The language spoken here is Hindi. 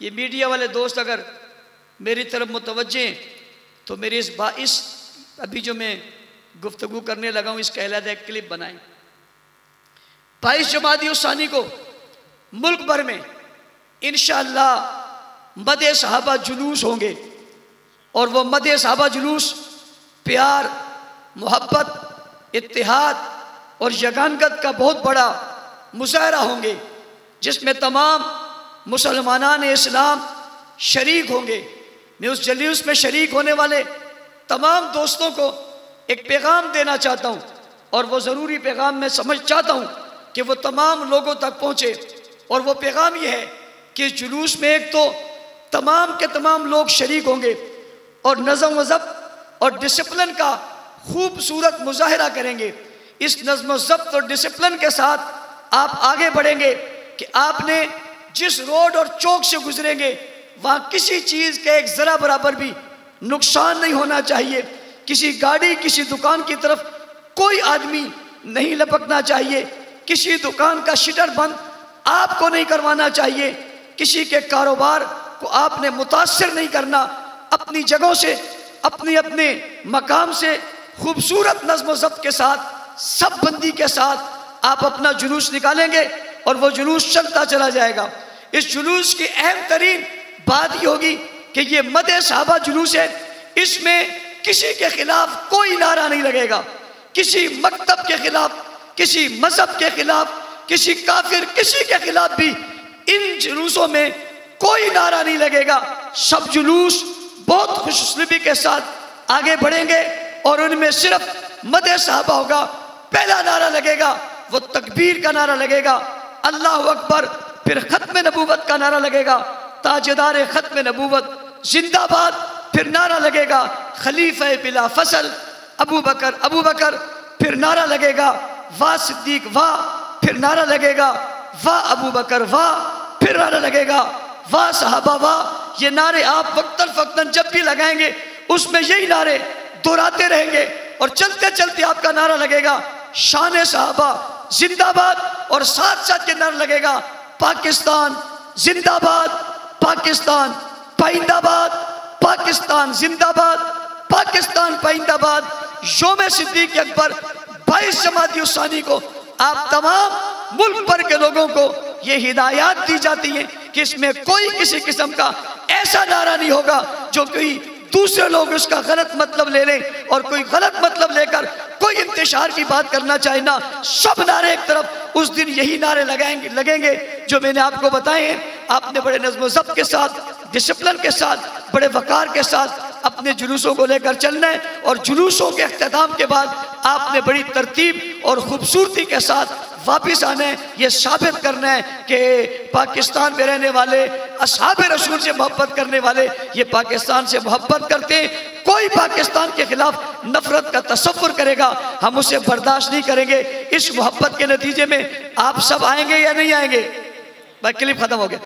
ये मीडिया वाले दोस्त अगर मेरी तरफ मुतवज्जे तो मेरी इस अभी जो मैं गुफ्तगू करने लगा हूँ इसका अलग एक क्लिप बनाएं। 22 जमादी उसानी को मुल्क भर में इंशाअल्लाह मदे सहाबा जुलूस होंगे और वो मदे सहाबा जुलूस प्यार, मोहब्बत, इत्तेहाद और यगानगत का बहुत बड़ा मुजाहरा होंगे, जिसमें तमाम मुसलमानान इस्लाम शरीक होंगे। मैं उस जलूस में शरीक होने वाले तमाम दोस्तों को एक पैगाम देना चाहता हूँ और वो ज़रूरी पैगाम मैं समझ चाहता हूँ कि वो तमाम लोगों तक पहुँचे। और वो पैगाम ये है कि इस जुलूस में एक तो तमाम के तमाम लोग शरीक होंगे और नज़म व ज़ब्त और डिसिप्लिन का खूबसूरत मुजाहरा करेंगे। इस नज़म व ज़ब्त और डिसिप्लिन के साथ आप आगे बढ़ेंगे कि आपने जिस रोड और चौक से गुजरेंगे वहाँ किसी चीज़ के एक ज़रा बराबर भी नुकसान नहीं होना चाहिए। किसी गाड़ी, किसी दुकान की तरफ कोई आदमी नहीं लपकना चाहिए। किसी दुकान का शटर बंद आपको नहीं करवाना चाहिए। किसी के कारोबार को आपने मुतासिर नहीं करना। अपनी जगहों से, अपने अपने मकाम से खूबसूरत नज़्म व ज़ब्त के साथ, सब बंदी के साथ आप अपना जुलूस निकालेंगे और वो जुलूस चलता चला जाएगा। इस जुलूस की अहम तरीन बात ये होगी कि ये मदे सहाबा जुलूस है। इसमें किसी के खिलाफ कोई नारा नहीं लगेगा, किसी मकतब के खिलाफ, किसी मजहब के खिलाफ, किसी काफिर, किसी के खिलाफ भी इन जुलूसों में कोई नारा नहीं लगेगा। सब जुलूस बहुत खुशनुमी के साथ आगे बढ़ेंगे और उनमें सिर्फ मदे सहाबा होगा। पहला नारा लगेगा वो तकबीर का नारा लगेगा, अल्लाहु अकबर, फिर खत्म नबूवत का नारा लगेगा, ताजदार खत्म नबूवत जिंदाबाद, फिर नारा लगेगा खलीफा बिला फसल अबू बकर, अबू बकर, फिर नारा लगेगा वाह सिद्दीक वाह, फिर नारा लगेगा वाह अबू बकर वाह, फिर नारा लगेगा वाह सहाबा वाह। ये नारे आप वक्तन फक्तन जब भी लगाएंगे उसमें यही नारे दोहराते रहेंगे और चलते चलते आपका नारा लगेगा शान सहाबा जिंदाबाद और साथ साथ ये नारा लगेगा पाकिस्तान जिंदाबाद, पाकिस्तान पाइंदाबाद, पाकिस्तान जिंदाबाद, पाकिस्तान पाइंदाबाद। योम सिद्दीक अकबर 22 जमाती उसानी को आप तमाम मुल्क भर के लोगों को ये हिदायत दी जाती है कि इसमें कोई किसी किस्म का ऐसा नारा नहीं होगा जो कोई दूसरे लोग उसका गलत मतलब ले लें और कोई गलत मतलब लेकर कोई इंतशार की बात करना चाहे ना। सब नारे एक तरफ, उस दिन यही नारे लगेंगे जो मैंने आपको बताए हैं। आपने बड़े नज़्म ज़ब्त के साथ, डिसिप्लिन के साथ, बड़े वक़ार के साथ अपने जुलूसों को लेकर चलना है और जुलूसों के अख्ताम के बाद आपने बड़ी तरतीब और खूबसूरती के साथ वापस आना है। ये साबित करना है कि पाकिस्तान में रहने वाले असहाबे रसूल से मोहब्बत करने वाले ये पाकिस्तान से मोहब्बत करते हैं। कोई पाकिस्तान के खिलाफ नफरत का तसव्वुर करेगा हम उसे बर्दाश्त नहीं करेंगे। इस मोहब्बत के नतीजे में आप सब आएंगे या नहीं आएंगे? भाई क्लिप खत्म हो गया।